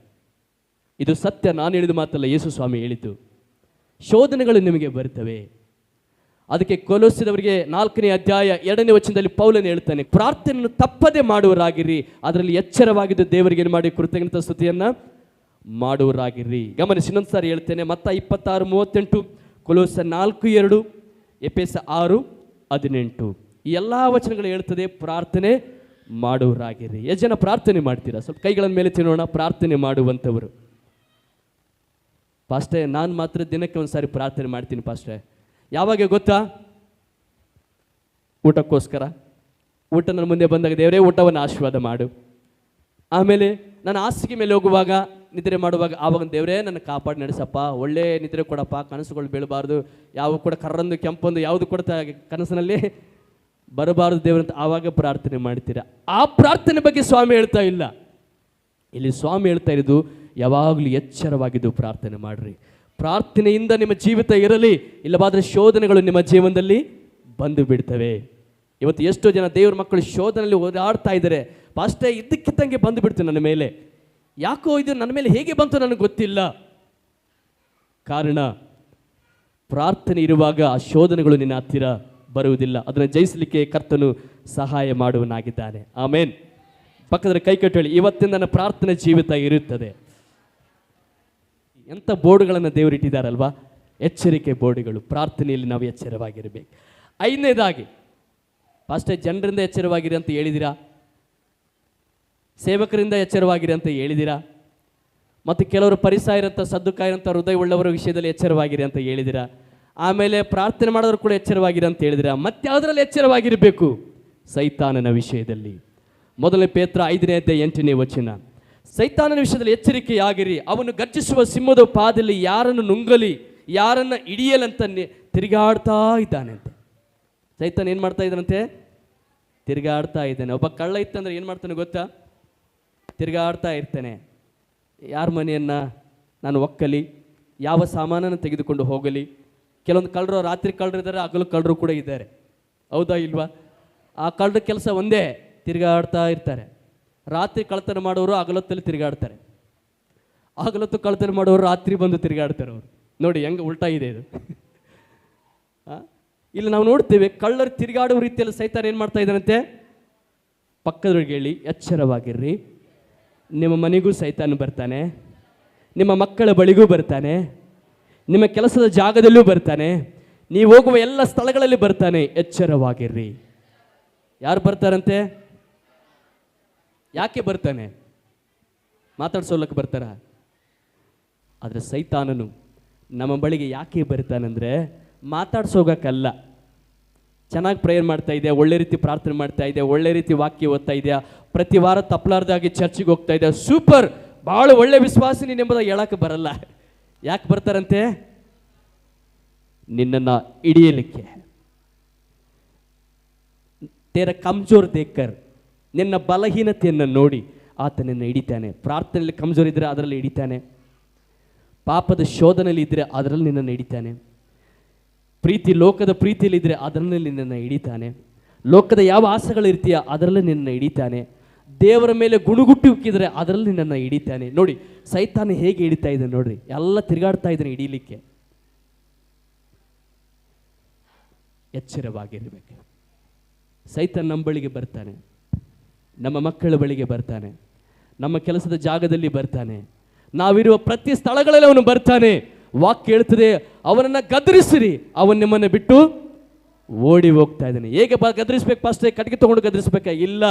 ಇದು ಸತ್ಯ, ನಾನು ಹೇಳಿದ ಮಾತಲ್ಲ, ಯೇಸು ಸ್ವಾಮಿ ಹೇಳಿದ್ದು. ಶೋಧನೆಗಳು ನಿಮಗೆ ಬರ್ತವೆ. ಅದಕ್ಕೆ ಕೊಲೊಸ್ಸದವರಿಗೆ 4ನೇ ಅಧ್ಯಾಯ 2ನೇ ವಚನದಲ್ಲಿ ಪೌಲನು ಹೇಳ್ತಾನೆ, ಪ್ರಾರ್ಥನೆಯನ್ನು ತಪ್ಪದೆ ಮಾಡುವರಾಗಿರ್ರಿ, ಅದರಲ್ಲಿ ಎಚ್ಚರವಾಗಿದ್ದು ದೇವರಿಗೆ ಏನು ಮಾಡಿ ಕೃತಜ್ಞತಾ ಸ್ತುತಿಯನ್ನು ಮಾಡುವರಾಗಿರ್ರಿ. ಗಮನಿಸಿ, ಇನ್ನೊಂದು ಸಾರಿ ಹೇಳ್ತೇನೆ. ಮತ್ತ 26:38, ಕೊಲೊಸ್ಸ 4:2, ಎಫೆಸ 6:18 ಈ ಎಲ್ಲ ವಚನಗಳು ಹೇಳ್ತದೆ ಪ್ರಾರ್ಥನೆ ಮಾಡುವರಾಗಿರ್ರಿ. ಎಷ್ಟು ಜನ ಪ್ರಾರ್ಥನೆ ಮಾಡ್ತೀರಾ? ಸ್ವಲ್ಪ ಕೈಗಳ ಮೇಲೆ ತಿನ್ನೋಣ. ಪ್ರಾರ್ಥನೆ ಮಾಡುವಂಥವರು. ಪಾಸ್ಟೇ, ನಾನು ಮಾತ್ರ ದಿನಕ್ಕೆ ಒಂದು ಸಾರಿ ಪ್ರಾರ್ಥನೆ ಮಾಡ್ತೀನಿ ಪಾಸ್ಟೇ. ಯಾವಾಗ ಗೊತ್ತಾ? ಊಟಕ್ಕೋಸ್ಕರ. ಊಟ ನನ್ನ ಮುಂದೆ ಬಂದಾಗ ದೇವರೇ ಊಟವನ್ನು ಆಶೀರ್ವಾದ ಮಾಡು. ಆಮೇಲೆ ನಾನು ಹಾಸಿಗೆ ಮೇಲೆ ಹೋಗುವಾಗ, ನಿದ್ರೆ ಮಾಡುವಾಗ, ಆವಾಗ ದೇವರೇ ನನ್ನ ಕಾಪಾಡಿ ನಡೆಸಪ್ಪ, ಒಳ್ಳೆ ನಿದ್ರೆ ಕೊಡಪ್ಪ, ಕನಸುಗಳು ಬೀಳಬಾರ್ದು, ಯಾವ ಕೂಡ ಕರ್ರಂದು ಕೆಂಪೊಂದು ಯಾವುದು ಕೂಡ ಕನಸಿನಲ್ಲಿ ಬರಬಾರ್ದು ದೇವರಂತ ಆವಾಗ ಪ್ರಾರ್ಥನೆ ಮಾಡ್ತೀರಾ. ಆ ಪ್ರಾರ್ಥನೆ ಬಗ್ಗೆ ಸ್ವಾಮಿ ಹೇಳ್ತಾ ಇಲ್ಲ. ಇಲ್ಲಿ ಸ್ವಾಮಿ ಹೇಳ್ತಾ ಇರೋದು, ಯಾವಾಗಲೂ ಎಚ್ಚರವಾಗಿದ್ದು ಪ್ರಾರ್ಥನೆ ಮಾಡ್ರಿ. ಪ್ರಾರ್ಥನೆಯಿಂದ ನಿಮ್ಮ ಜೀವಿತ ಇರಲಿ, ಇಲ್ಲವಾದರೆ ಶೋಧನೆಗಳು ನಿಮ್ಮ ಜೀವನದಲ್ಲಿ ಬಂದು ಬಿಡ್ತವೆ. ಇವತ್ತು ಎಷ್ಟೋ ಜನ ದೇವ್ರ ಮಕ್ಕಳು ಶೋಧನೆಯಲ್ಲಿ ಓಡಾಡ್ತಾ ಇದ್ದಾರೆ. ಪಾಸ್ಟೇ, ಇದ್ದಕ್ಕಿದ್ದಂಗೆ ಬಂದು ಬಿಡ್ತು ನನ್ನ ಮೇಲೆ. ಯಾಕೋ ಇದು ನನ್ನ ಮೇಲೆ ಹೇಗೆ ಬಂತು ನನಗೆ ಗೊತ್ತಿಲ್ಲ. ಕಾರಣ, ಪ್ರಾರ್ಥನೆ ಇರುವಾಗ ಆ ಶೋಧನೆಗಳು ನಿನ್ನ ಹತ್ತಿರ ಬರುವುದಿಲ್ಲ. ಅದನ್ನು ಜಯಿಸಲಿಕ್ಕೆ ಕರ್ತನು ಸಹಾಯ ಮಾಡುವನಾಗಿದ್ದಾನೆ. ಆಮೇನ್. ಪಕ್ಕದಲ್ಲಿ ಕೈ ಕಟ್ಟಿ ಹೇಳಿ, ಇವತ್ತಿಂದ ನನ್ನ ಪ್ರಾರ್ಥನೆ ಜೀವಿತ ಇರುತ್ತದೆ. ಎಂಥ ಬೋರ್ಡ್ಗಳನ್ನು ದೇವರಿಟ್ಟಿದ್ದಾರಲ್ವಾ? ಎಚ್ಚರಿಕೆ ಬೋರ್ಡ್ಗಳು. ಪ್ರಾರ್ಥನೆಯಲ್ಲಿ ನಾವು ಎಚ್ಚರವಾಗಿರಬೇಕು. 5ನೇದಾಗಿ, ಪಾಸ್ಟೇ, ಜನರಿಂದ ಎಚ್ಚರವಾಗಿರಿ ಅಂತ ಹೇಳಿದಿರಾ, ಸೇವಕರಿಂದ ಎಚ್ಚರವಾಗಿರಿ ಅಂತ ಹೇಳಿದಿರಾ, ಮತ್ತು ಕೆಲವರು ಪರಿಸಾಯರಂಥ ಸದ್ದುಕಾಯರಂಥ ಹೃದಯ ಉಳ್ಳವರ ವಿಷಯದಲ್ಲಿ ಎಚ್ಚರವಾಗಿರಿ ಅಂತ ಹೇಳಿದಿರಾ, ಆಮೇಲೆ ಪ್ರಾರ್ಥನೆ ಮಾಡೋರು ಕೂಡ ಎಚ್ಚರವಾಗಿರಿ ಅಂತ ಹೇಳಿದಿರಾ. ಮತ್ತೆ ಯಾವುದರಲ್ಲಿ ಎಚ್ಚರವಾಗಿರಬೇಕು? ಸೈತಾನನ ವಿಷಯದಲ್ಲಿ. 1 ಪೇತ್ರ 5ನೇ ಅಧ್ಯಾಯ 8ನೇ ವಚನ, ಸೈತಾನನ ವಿಷಯದಲ್ಲಿ ಎಚ್ಚರಿಕೆಯಾಗಿರಿ. ಅವನು ಗರ್ಜಿಸುವ ಸಿಂಹದ ಪಾದಲ್ಲಿ ಯಾರನ್ನು ನುಂಗಲಿ, ಯಾರನ್ನು ಹಿಡಿಯಲಂತ ತಿರುಗಾಡ್ತಾ ಇದ್ದಾನೆ ಅಂತ. ಸೈತಾನ ಏನು ಮಾಡ್ತಾ ಇದ್ದಾನಂತೆ? ತಿರುಗಾಡ್ತಾ ಇದ್ದಾನೆ. ಒಬ್ಬ ಕಳ್ಳ ಇತ್ತಂದ್ರೆ ಏನು ಮಾಡ್ತಾನೆ ಗೊತ್ತಾ? ತಿರುಗಾಡ್ತಾ ಇರ್ತಾನೆ. ಯಾರ ಮನೆಯನ್ನು ನಾನು ಒಕ್ಕಲಿ, ಯಾವ ಸಾಮಾನನ್ನು ತೆಗೆದುಕೊಂಡು ಹೋಗಲಿ. ಕೆಲವೊಂದು ಕಳ್ಳರು ರಾತ್ರಿ ಕಳ್ಳರು ಇದ್ದಾರೆ, ಹಗಲು ಕಳ್ಳರು ಕೂಡ ಇದ್ದಾರೆ, ಹೌದಾ ಇಲ್ವಾ? ಆ ಕಳ್ಳರ ಕೆಲಸ ಒಂದೇ, ತಿರುಗಾಡ್ತಾ ಇರ್ತಾರೆ. ರಾತ್ರಿ ಕಳ್ಳತನ ಮಾಡೋರು ಹಗಲೊತ್ತಲ್ಲಿ ತಿರುಗಾಡ್ತಾರೆ, ಹಗಲೊತ್ತು ಕಳ್ಳತನ ಮಾಡೋರು ರಾತ್ರಿ ಬಂದು ತಿರುಗಾಡ್ತಾರೆ. ಅವರು ನೋಡಿ ಹೆಂಗೆ ಉಲ್ಟಾ ಇದೆ ಇದು. ಇಲ್ಲಿ ನಾವು ನೋಡ್ತೇವೆ, ಕಳ್ಳರು ತಿರುಗಾಡುವ ರೀತಿಯಲ್ಲಿ ಸೈತಾನ ಏನು ಮಾಡ್ತಾ ಇದ್ದಾನಂತೆ? ಪಕ್ಕದೊಳಗೆ ಹೇಳಿ, ಎಚ್ಚರವಾಗಿರ್ರಿ. ನಿಮ್ಮ ಮನೆಗೂ ಸೈತಾನ ಬರ್ತಾನೆ, ನಿಮ್ಮ ಮಕ್ಕಳ ಬಳಿಗೂ ಬರ್ತಾನೆ, ನಿಮ್ಮ ಕೆಲಸದ ಜಾಗದಲ್ಲೂ ಬರ್ತಾನೆ, ನೀವು ಹೋಗುವ ಎಲ್ಲ ಸ್ಥಳಗಳಲ್ಲಿ ಬರ್ತಾನೆ. ಎಚ್ಚರವಾಗಿರ್ರಿ. ಯಾರು ಬರ್ತಾರಂತೆ? ಯಾಕೆ ಬರ್ತಾನೆ? ಮಾತಾಡ್ಸೋಲಕ್ಕೆ ಬರ್ತಾರ? ಆದರೆ ಸೈತಾನನು ನಮ್ಮ ಬಳಿಗೆ ಯಾಕೆ ಬರ್ತಾನಂದರೆ ಮಾತಾಡ್ಸೋಗಕ್ಕಲ್ಲ. ಚೆನ್ನಾಗಿ ಪ್ರೇಯರ್ ಮಾಡ್ತಾ ಇದೆಯಾ, ಒಳ್ಳೆ ರೀತಿ ಪ್ರಾರ್ಥನೆ ಮಾಡ್ತಾ ಇದೆಯಾ, ಒಳ್ಳೆ ರೀತಿ ವಾಕ್ಯ ಓದ್ತಾ ಇದೆಯಾ, ಪ್ರತಿ ವಾರ ತಪ್ಪಲಾರ್ದಾಗಿ ಚರ್ಚಿಗೆ ಹೋಗ್ತಾ ಇದೆಯಾ, ಸೂಪರ್, ಭಾಳ ಒಳ್ಳೆ ವಿಶ್ವಾಸ ನೀನು ಎಂಬುದಾಗಿ ಹೇಳಕ್ಕೆ ಬರಲ್ಲ. ಯಾಕೆ ಬರ್ತಾರಂತೆ? ನಿನ್ನನ್ನು ಹಿಡಿಯಲಿಕ್ಕೆ. ತೇರ ಕಮ್ಜೋರ್ ದೇಕರ್, ನಿನ್ನ ಬಲಹೀನತೆಯನ್ನು ನೋಡಿ ಆತ ನಿನ್ನ ಹಿಡಿತಾನೆ. ಪ್ರಾರ್ಥನೆಯಲ್ಲಿ ಕಮ್ಜೋರ್ ಇದ್ದರೆ ಅದರಲ್ಲಿ ಹಿಡಿತಾನೆ, ಪಾಪದ ಶೋಧನೆಯಲ್ಲಿ ಇದ್ದರೆ ಅದರಲ್ಲಿ ನಿನ್ನನ್ನು ಹಿಡಿತಾನೆ, ಪ್ರೀತಿ ಲೋಕದ ಪ್ರೀತಿಯಲ್ಲಿದ್ದರೆ ಅದರಲ್ಲಿ ನಿನ್ನನ್ನು ಹಿಡಿತಾನೆ, ಲೋಕದ ಯಾವ ಆಸೆಗಳಿರ್ತೀಯ ಅದರಲ್ಲಿ ನಿನ್ನನ್ನು ಹಿಡಿತಾನೆ, ದೇವರ ಮೇಲೆ ಗುಣಗುಟ್ಟುಕಿದ್ರೆ ಅದರಲ್ಲಿ ನಿನ್ನನ್ನು ಹಿಡಿತಾನೆ. ನೋಡಿ ಸೈತಾನ ಹೇಗೆ ಹಿಡಿತಾ ಇದ್ದಾನೆ ನೋಡ್ರಿ, ಎಲ್ಲ ತಿರುಗಾಡ್ತಾ ಇದ್ದಾನೆ ಹಿಡೀಲಿಕ್ಕೆ. ಎಚ್ಚರವಾಗಿರಬೇಕು. ಸೈತಾನ ನಮ್ಮ ಬಳಿಗೆ ಬರ್ತಾನೆ, ನಮ್ಮ ಮಕ್ಕಳ ಬಳಿಗೆ ಬರ್ತಾನೆ, ನಮ್ಮ ಕೆಲಸದ ಜಾಗದಲ್ಲಿ ಬರ್ತಾನೆ, ನಾವಿರುವ ಪ್ರತಿ ಸ್ಥಳಗಳಲ್ಲಿ ಅವನು ಬರ್ತಾನೆ. ವಾಕ್ಯ ಹೇಳ್ತದೆ, ಅವನನ್ನು ಗದರಿಸಿರಿ, ಅವನು ನಿಮ್ಮನ್ನು ಬಿಟ್ಟು ಓಡಿ ಹೋಗ್ತಾ ಇದ್ದಾನೆ. ಹೇಗೆ ಗದರಿಸ್ಬೇಕು ಪಾಸ್ಟರ್? ಕಟ್ಟಿಗೆ ತಗೊಂಡು ಗದರಿಸ್ಬೇಕಾ? ಇಲ್ಲ,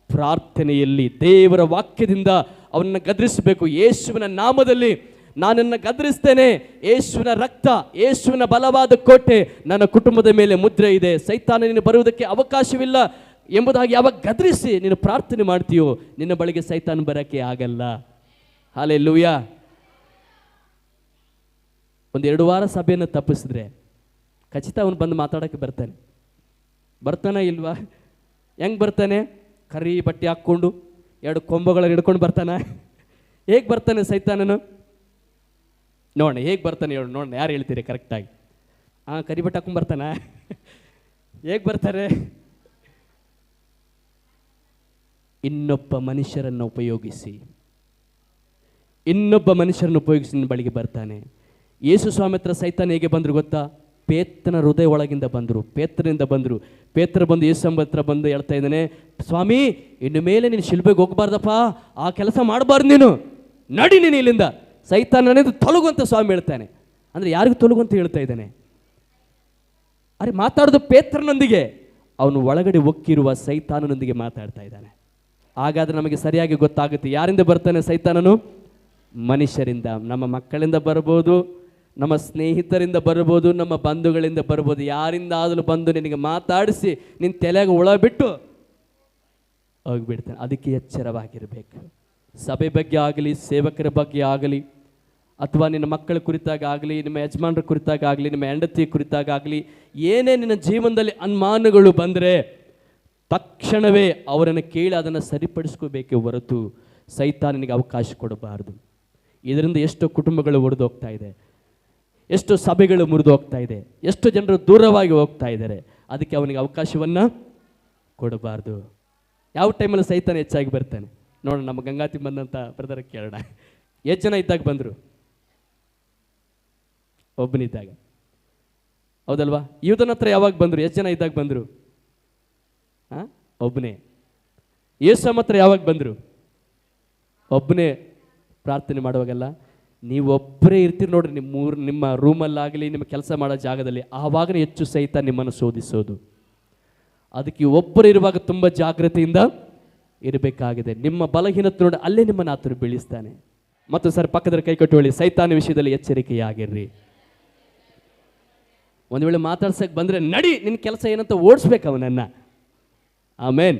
ಪ್ರಾರ್ಥನೆಯಲ್ಲಿ ದೇವರ ವಾಕ್ಯದಿಂದ ಅವನನ್ನು ಗದರಿಸಬೇಕು. ಯೇಸುವಿನ ನಾಮದಲ್ಲಿ ನಾನನ್ನು ಗದರಿಸ್ತೇನೆ, ಯೇಸುವಿನ ರಕ್ತ, ಯೇಸುವಿನ ಬಲವಾದ ಕೋಟೆ ನನ್ನ ಕುಟುಂಬದ ಮೇಲೆ ಮುದ್ರೆ ಇದೆ, ಸೈತಾನ ನೀನು ಬರುವುದಕ್ಕೆ ಅವಕಾಶವಿಲ್ಲ ಎಂಬುದಾಗಿ ಯಾವಾಗ ಗದರಿಸಿ ನೀನು ಪ್ರಾರ್ಥನೆ ಮಾಡ್ತೀಯೋ ನಿನ್ನ ಬಳಿಗೆ ಸೈತಾನ ಬರೋಕ್ಕೆ ಆಗಲ್ಲ. ಹಲ್ಲೆಲೂಯಾ. ಒಂದು 2 ವಾರ ಸಭೆಯನ್ನು ತಪ್ಪಿಸಿದ್ರೆ ಖಚಿತ ಅವನು ಬಂದು ಮಾತಾಡೋಕ್ಕೆ ಬರ್ತಾನೆ ಇಲ್ವಾ? ಹೆಂಗೆ ಬರ್ತಾನೆ? ಕರಿ ಬಟ್ಟೆ ಹಾಕ್ಕೊಂಡು 2 ಕೊಂಬುಗಳನ್ನು ಹಿಡ್ಕೊಂಡು ಬರ್ತಾನೆ. ಹೇಗೆ ಬರ್ತಾನೆ ಸೈತಾನನು? ನೋಡೋಣ ಹೇಗೆ ಬರ್ತಾನೆ, ಹೇಳು ನೋಡೋಣ, ಯಾರು ಹೇಳ್ತೀರಿ ಕರೆಕ್ಟಾಗಿ? ಕರಿ ಬಟ್ಟೆ ಹಾಕೊಂಡು ಬರ್ತಾನ? ಹೇಗೆ ಬರ್ತಾರೆ? ಇನ್ನೊಬ್ಬ ಮನುಷ್ಯರನ್ನು ಉಪಯೋಗಿಸಿ ನಿನ್ನ ಬಳಿಗೆ ಬರ್ತಾನೆ. ಯೇಸು ಸ್ವಾಮಿ ಹತ್ರ ಸೈತಾನ ಹೇಗೆ ಬಂದರು ಗೊತ್ತಾ? ಪೇತ್ರನ ಹೃದಯ ಒಳಗಿಂದ ಬಂದರು, ಪೇತ್ರನಿಂದ ಬಂದರು. ಪೇತ್ರ ಬಂದು ಯೇಸು ಸ್ವಾಮಿ ಹತ್ರ ಬಂದು ಹೇಳ್ತಾ ಇದ್ದಾನೆ, ಸ್ವಾಮಿ ಇನ್ನು ಮೇಲೆ ನೀನು ಶಿಲ್ಬೆಗೆ ಹೋಗಬಾರ್ದಪ್ಪ, ಆ ಕೆಲಸ ಮಾಡಬಾರ್ದು, ನೀನು ನಡಿ, ನೀನು ಇಲ್ಲಿಂದ. ಸೈತಾನನಿಂದ ತೊಲಗು ಅಂತ ಸ್ವಾಮಿ ಹೇಳ್ತಾನೆ. ಅಂದರೆ ಯಾರಿಗೂ ತೊಲಗು ಅಂತ ಹೇಳ್ತಾ ಇದ್ದಾನೆ? ಅರೆ ಮಾತಾಡೋದು ಪೇತ್ರನೊಂದಿಗೆ, ಅವನು ಒಳಗಡೆ ಒಕ್ಕಿರುವ ಸೈತಾನನೊಂದಿಗೆ ಮಾತಾಡ್ತಾ ಇದ್ದಾನೆ. ಹಾಗಾದರೆ ನಮಗೆ ಸರಿಯಾಗಿ ಗೊತ್ತಾಗುತ್ತೆ ಯಾರಿಂದ ಬರ್ತಾನೆ ಸೈತಾನನು? ಮನುಷ್ಯರಿಂದ. ನಮ್ಮ ಮಕ್ಕಳಿಂದ ಬರ್ಬೋದು, ನಮ್ಮ ಸ್ನೇಹಿತರಿಂದ ಬರ್ಬೋದು, ನಮ್ಮ ಬಂಧುಗಳಿಂದ ಬರ್ಬೋದು. ಯಾರಿಂದ ಆದರೂ ಬಂದು ನಿನಗೆ ಮಾತಾಡಿಸಿ ನಿನ್ನ ತಲೆಗೆ ಹುಳ ಬಿಟ್ಟು ಹೋಗಿಬಿಡ್ತಾನೆ. ಅದಕ್ಕೆ ಎಚ್ಚರವಾಗಿರಬೇಕು. ಸಭೆ ಬಗ್ಗೆ ಆಗಲಿ, ಸೇವಕರ ಬಗ್ಗೆ ಆಗಲಿ, ಅಥವಾ ನಿನ್ನ ಮಕ್ಕಳ ಕುರಿತಾಗಲಿ, ನಿಮ್ಮ ಯಜಮಾನರ ಕುರಿತಾಗಲಿ, ನಿಮ್ಮ ಹೆಂಡತಿ ಕುರಿತಾಗಲಿ, ಏನೇ ನಿನ್ನ ಜೀವನದಲ್ಲಿ ಅನುಮಾನಗಳು ಬಂದರೆ ತಕ್ಷಣವೇ ಅವರನ್ನು ಕೇಳಿ ಅದನ್ನು ಸರಿಪಡಿಸ್ಕೋಬೇಕೇ ಹೊರತು ಸೈತಾನನಿಗೆ ಅವಕಾಶ ಕೊಡಬಾರ್ದು. ಇದರಿಂದ ಎಷ್ಟೋ ಕುಟುಂಬಗಳು ಒಡೆದು ಹೋಗ್ತಾ ಇದೆ, ಎಷ್ಟೋ ಸಭೆಗಳು ಮುರಿದು ಹೋಗ್ತಾ ಇದೆ, ಎಷ್ಟೋ ಜನರು ದೂರವಾಗಿ ಹೋಗ್ತಾ ಇದ್ದಾರೆ. ಅದಕ್ಕೆ ಅವನಿಗೆ ಅವಕಾಶವನ್ನು ಕೊಡಬಾರ್ದು. ಯಾವ ಟೈಮಲ್ಲಿ ಸೈತಾನ ಹೆಚ್ಚಾಗಿ ಬರ್ತಾನೆ ನೋಡೋಣ. ನಮ್ಮ ಗಂಗಾತಿ ಬಂದಂಥ ಬ್ರದರ್ ಕೇಳೋಣ, ಎಷ್ಟು ಜನ ಇದ್ದಾಗ ಬಂದರು? ಒಬ್ಬನಿದ್ದಾಗ, ಹೌದಲ್ವಾ? ಯೂದನ ಹತ್ರ ಯಾವಾಗ ಬಂದರು? ಎಷ್ಟು ಜನ ಇದ್ದಾಗ ಬಂದರು? ಒಬ್ಬನೇ. ಯೇಸು ಹತ್ರ ಯಾವಾಗ ಬಂದರು? ಒಬ್ಬನೇ. ಪ್ರಾರ್ಥನೆ ಮಾಡುವಾಗಲ್ಲ ನೀವು ಒಬ್ಬರೇ ಇರ್ತೀರಿ ನೋಡ್ರಿ, ನಿಮ್ಮ ರೂಮಲ್ಲಾಗಲಿ, ನಿಮ್ಮ ಕೆಲಸ ಮಾಡೋ ಜಾಗದಲ್ಲಿ, ಆವಾಗಲೇ ಹೆಚ್ಚು ಸಹಿತ ನಿಮ್ಮನ್ನು ಶೋಧಿಸೋದು. ಅದಕ್ಕೆ ಒಬ್ಬರು ಇರುವಾಗ ತುಂಬ ಜಾಗ್ರತೆಯಿಂದ ಇರಬೇಕಾಗಿದೆ. ನಿಮ್ಮ ಬಲಹೀನತೆ ನೋಡಿ ಅಲ್ಲೇ ನಿಮ್ಮನ್ನು ಆತನು ಬೀಳಿಸ್ತಾನೆ. ಮತ್ತು ಸರ್ ಪಕ್ಕದ ಕೈ ಕಟ್ಟುವಳಿ, ಸೈತಾನ ವಿಷಯದಲ್ಲಿ ಎಚ್ಚರಿಕೆಯಾಗಿರ್ರಿ. ಒಂದು ವೇಳೆ ಮಾತಾಡ್ಸಕ್ಕೆ ಬಂದರೆ ನಡಿ, ನಿನ್ನ ಕೆಲಸ ಏನಂತ ಓಡಿಸ್ಬೇಕು ಅವನನ್ನು. ಆಮೇನ್.